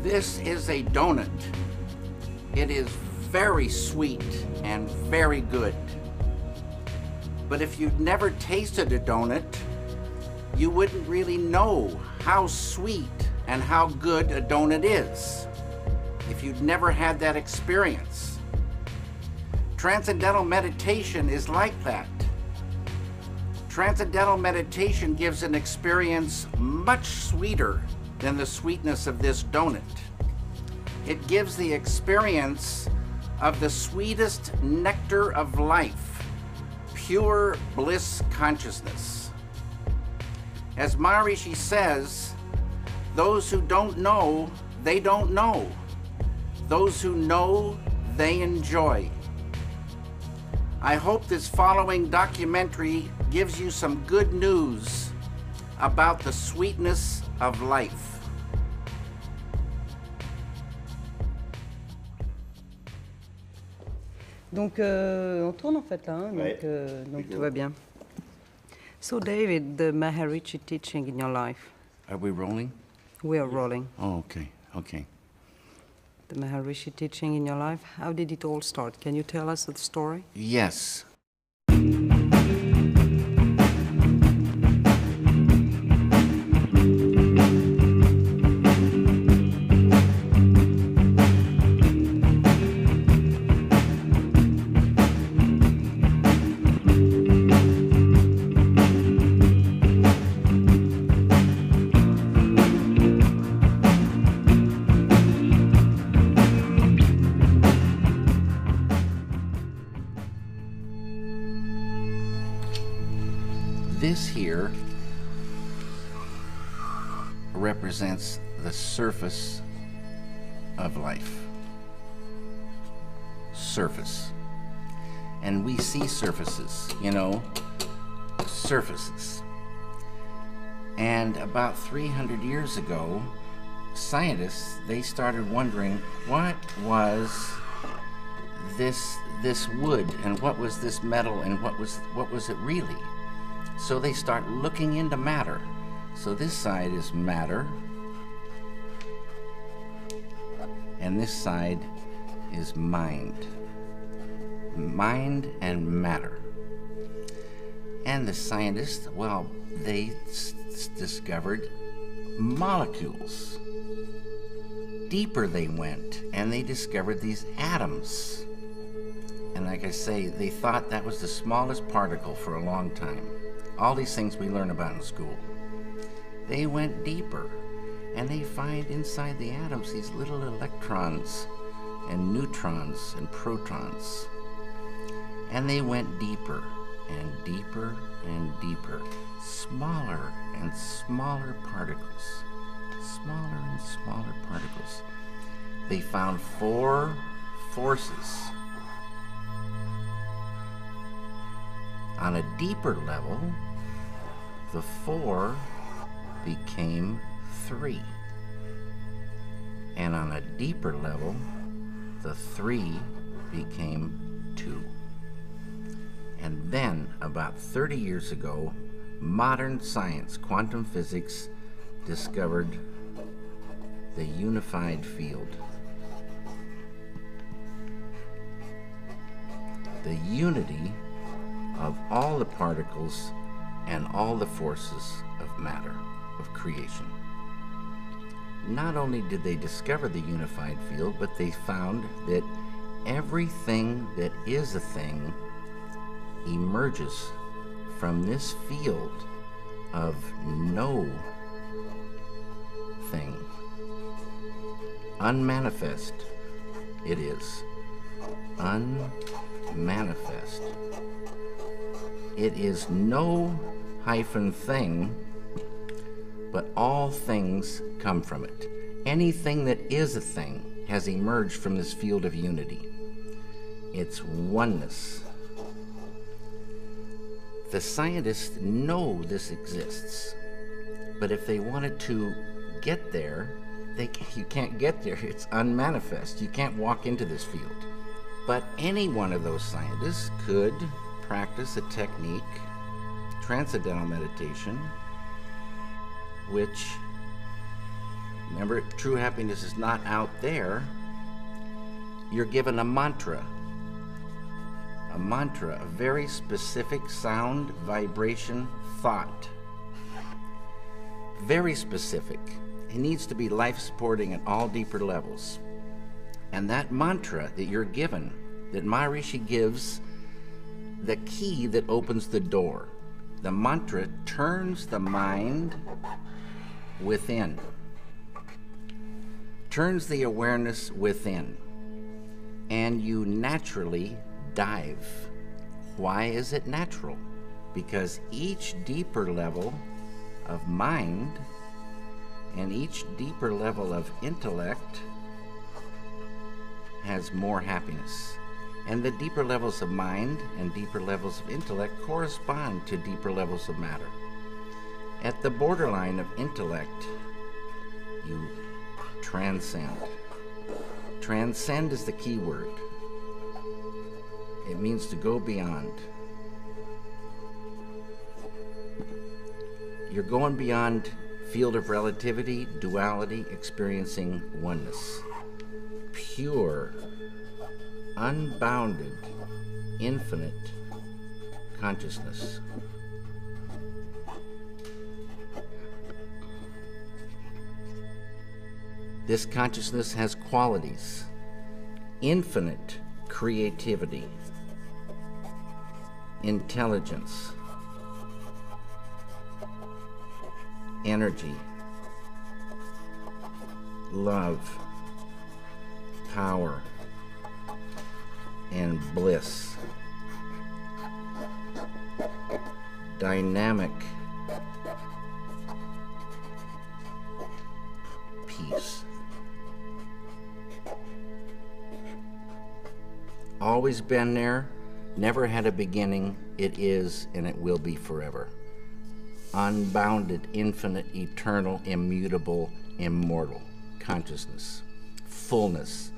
This is a donut. It is very sweet and very good. But if you'd never tasted a donut, you wouldn't really know how sweet and how good a donut is if you'd never had that experience. Transcendental meditation is like that. Transcendental meditation gives an experience much sweeter than the sweetness of this donut. It gives the experience of the sweetest nectar of life, pure bliss consciousness. As Maharishi says, those who don't know, they don't know. Those who know, they enjoy. I hope this following documentary gives you some good news about the sweetness of life. Donc, on tourne en fait là, hein, donc tout va bien. So, David, the Maharishi teaching in your life. Are we rolling? We are rolling. Oh, okay, okay. The Maharishi teaching in your life, how did it all start? Can you tell us the story? Yes. This here represents the surface of life. Surface. And we see surfaces, you know, surfaces. And about 300 years ago, scientists, they started wondering what was this wood, and what was this metal, and what was it really? So they start looking into matter. So this side is matter, and this side is mind. Mind and matter. And the scientists, well, they discovered molecules. Deeper they went, and they discovered these atoms. And like I say, they thought that was the smallest particle for a long time. All these things we learn about in school. They went deeper, and they find inside the atoms these little electrons and neutrons and protons. And they went deeper and deeper and deeper, smaller and smaller particles, smaller and smaller particles. They found 4 forces. On a deeper level, the 4 became 3. And on a deeper level, the 3 became 2. And then, about 30 years ago, modern science, quantum physics, discovered the unified field. The unity of all the particles and all the forces of matter, of creation. Not only did they discover the unified field, but they found that everything that is a thing emerges from this field of no thing. Unmanifest it is. Unmanifest. It is no hyphen thing, but all things come from it. Anything that is a thing has emerged from this field of unity. It's oneness. The scientists know this exists, but if they wanted to get there, you can't get there. It's unmanifest. You can't walk into this field. But any one of those scientists could practice a technique, transcendental meditation, which Remember, true happiness is not out there. You're given a mantra. A mantra, a very specific sound, vibration, thought. Very specific. It needs to be life-supporting at all deeper levels. And that mantra that you're given, that Maharishi gives, the key that opens the door. The mantra turns the mind within. Turns the awareness within. And you naturally dive. Why is it natural? Because each deeper level of mind and each deeper level of intellect has more happiness. And the deeper levels of mind and deeper levels of intellect correspond to deeper levels of matter. At the borderline of intellect, you transcend. Transcend is the key word. It means to go beyond. You're going beyond field of relativity, duality, experiencing oneness. Pure, unbounded, infinite consciousness. This consciousness has qualities: infinite creativity, intelligence, energy, love, power, and bliss. Dynamic peace. Always been there, never had a beginning, it is and it will be forever. Unbounded, infinite, eternal, immutable, immortal consciousness, fullness.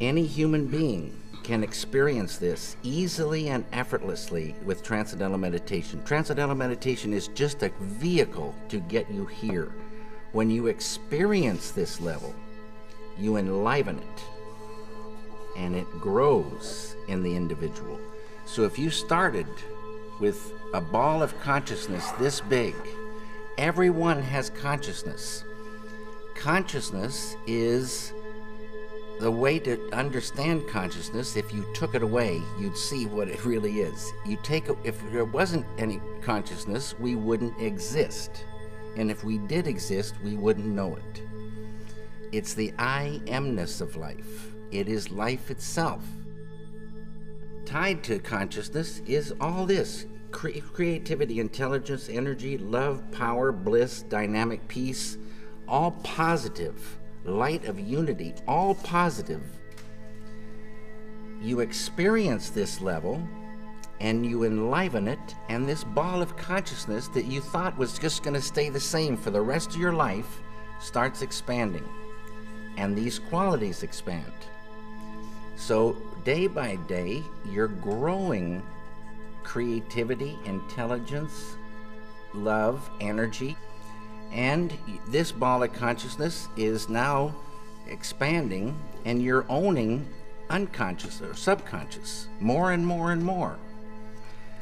Any human being can experience this easily and effortlessly with Transcendental Meditation. Transcendental Meditation is just a vehicle to get you here. When you experience this level, you enliven it, and it grows in the individual. So if you started with a ball of consciousness this big, everyone has consciousness. Consciousness is the way to understand consciousness. If you took it away, you'd see what it really is. If there wasn't any consciousness, we wouldn't exist. And if we did exist, we wouldn't know it. It's the I amness of life. It is life itself. Tied to consciousness is all this: creativity, intelligence, energy, love, power, bliss, dynamic peace, all positive. Light of unity, all positive. You experience this level and you enliven it, and this ball of consciousness that you thought was just going to stay the same for the rest of your life starts expanding, and these qualities expand. So day by day, you're growing creativity, intelligence, love, energy. And this ball of consciousness is now expanding, and you're owning unconscious or subconscious more and more and more.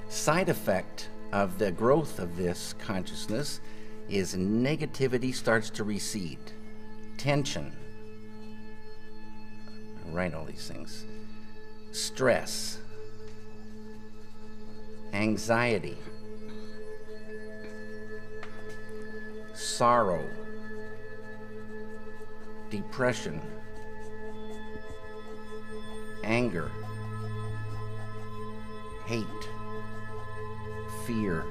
Side effect of the growth of this consciousness is negativity starts to recede. Tension. I'll write all these things. Stress. Anxiety. Sorrow, depression, anger, hate, fear,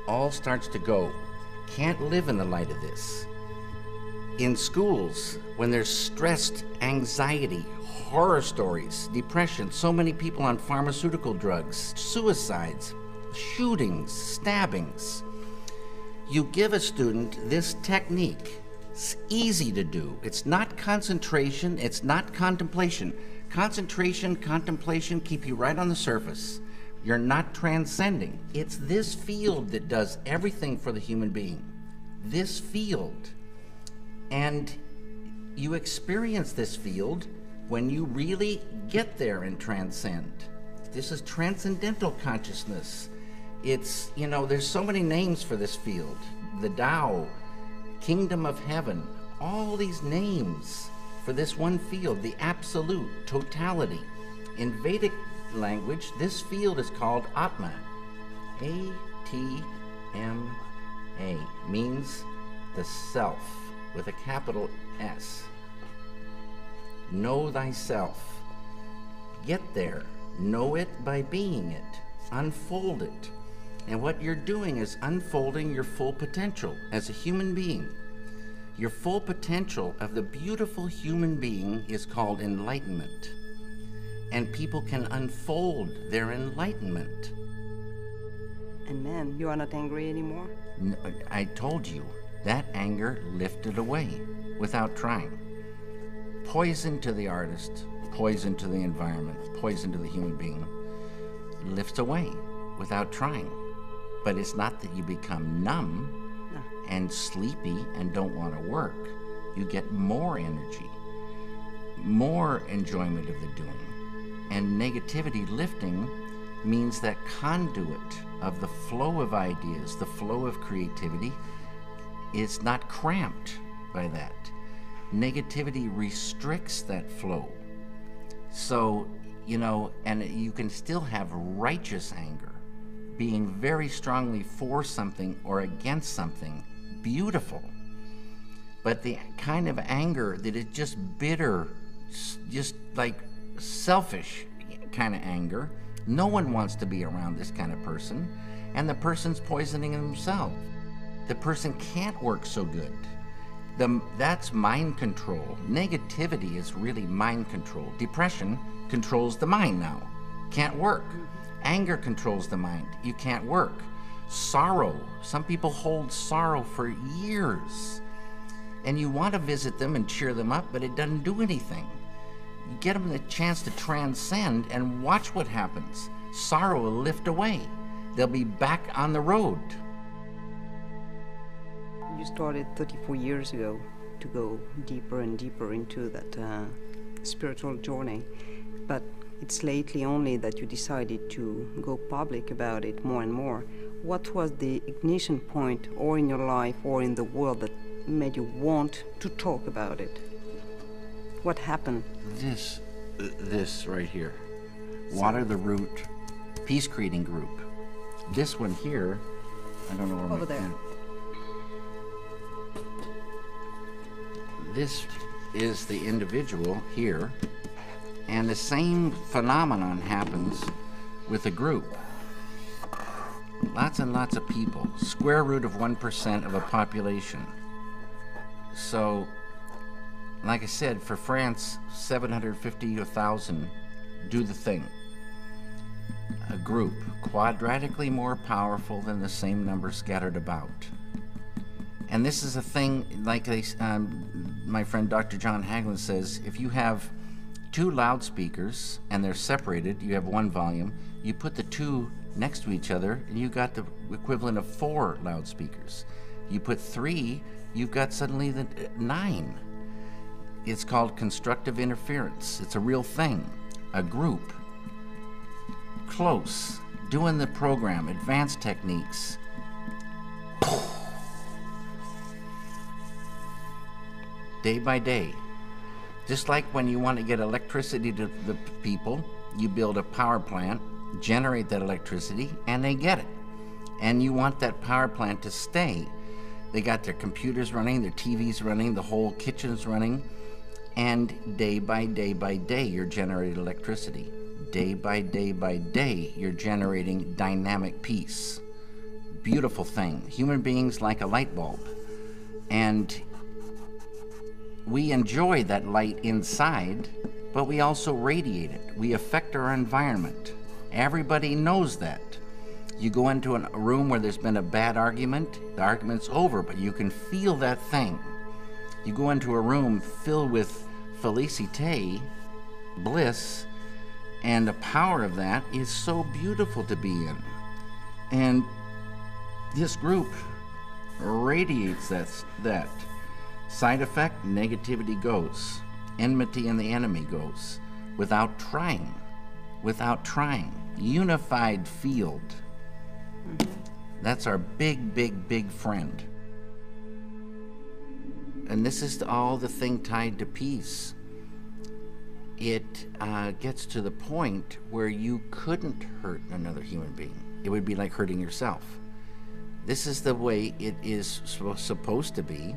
all starts to go. Can't live in the light of this. In schools, when there's stressed anxiety, horror stories, depression, so many people on pharmaceutical drugs, suicides, shootings, stabbings, you give a student this technique. It's easy to do. It's not concentration, it's not contemplation. Concentration, contemplation keep you right on the surface. You're not transcending. It's this field that does everything for the human being. this field. And you experience this field when you really get there and transcend. This is transcendental consciousness. It's, you know, there's so many names for this field. The Tao, Kingdom of Heaven, all these names for this one field, the absolute, totality. In Vedic language, this field is called Atma. A-T-M-A, means the self, with a capital S. Know thyself. Get there. Know it by being it. Unfold it. And what you're doing is unfolding your full potential as a human being. Your full potential of the beautiful human being is called enlightenment. And people can unfold their enlightenment. And man, you are not angry anymore? No, I told you, that anger lifted away without trying. Poison to the artist, poison to the environment, poison to the human being, lifts away without trying. But it's not that you become numb and sleepy and don't want to work. You get more energy, more enjoyment of the doing. And negativity lifting means that conduit of the flow of ideas, the flow of creativity, is not cramped by that. Negativity restricts that flow. So, you know, and you can still have righteous anger, being very strongly for something or against something, beautiful. But the kind of anger that is just bitter, just like selfish kind of anger, no one wants to be around this kind of person, and the person's poisoning themselves. The person can't work so good. That's mind control. Negativity is really mind control. Depression controls the mind now. Can't work. Anger controls the mind. You can't work. Sorrow. Some people hold sorrow for years. And you want to visit them and cheer them up, but it doesn't do anything. You get them the chance to transcend and watch what happens. Sorrow will lift away. They'll be back on the road. You started 34 years ago to go deeper and deeper into that spiritual journey, but it's lately only that you decided to go public about it more and more. What was the ignition point, or in your life or in the world, that made you want to talk about it? What happened? This right here. Water the Root Peace Creating Group. This one here, I don't know where over there. This is the individual here, and the same phenomenon happens with a group. Lots and lots of people, square root of 1% of a population. So, like I said, for France, 750 to 1,000 do the thing. A group, quadratically more powerful than the same number scattered about. And this is a thing, like my friend Dr. John Hagelin says, if you have two loudspeakers and they're separated, you have one volume, you put the two next to each other and you got the equivalent of 4 loudspeakers. You put 3, you've got suddenly the 9. It's called constructive interference. It's a real thing. A group, close, doing the program, advanced techniques. Day by day. Just like when you want to get electricity to the people, you build a power plant, generate that electricity, and they get it. And you want that power plant to stay. They got their computers running, their TVs running, the whole kitchen's running, and day by day, you're generating electricity. Day by day, you're generating dynamic peace. Beautiful thing. Human beings like a light bulb. And we enjoy that light inside, but we also radiate it. We affect our environment. Everybody knows that. You go into a room where there's been a bad argument, the argument's over, but you can feel that thing. You go into a room filled with felicite, bliss, and the power of that is so beautiful to be in. And this group radiates that. Side effect, negativity goes. Enmity and the enemy goes. Without trying. Without trying. Unified field. That's our big, big, big friend. And this is all the thing tied to peace. It gets to the point where you couldn't hurt another human being. It would be like hurting yourself. This is the way it is supposed to be.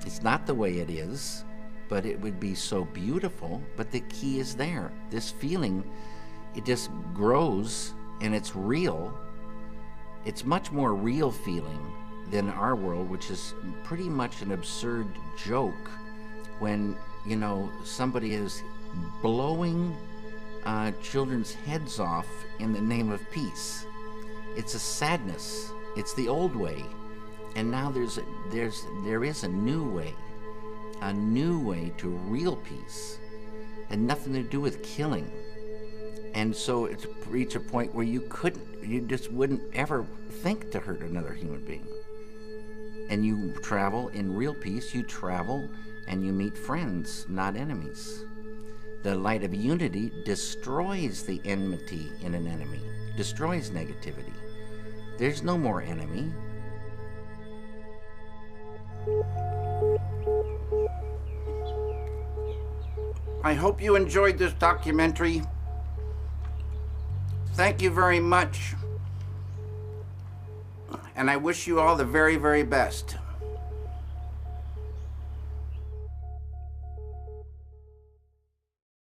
It's not the way it is, but it would be so beautiful. But the key is there. This feeling, it just grows and it's real. It's much more real feeling than our world, which is pretty much an absurd joke when, you know, somebody is blowing children's heads off in the name of peace. It's a sadness. It's the old way. And now there is a new way to real peace, and nothing to do with killing. And so it's reached a point where you just wouldn't ever think to hurt another human being. And you travel in real peace. You travel and you meet friends, not enemies. The light of unity destroys the enmity in an enemy, destroys negativity. There's no more enemy. I hope you enjoyed this documentary. Thank you very much. And I wish you all the very, very best.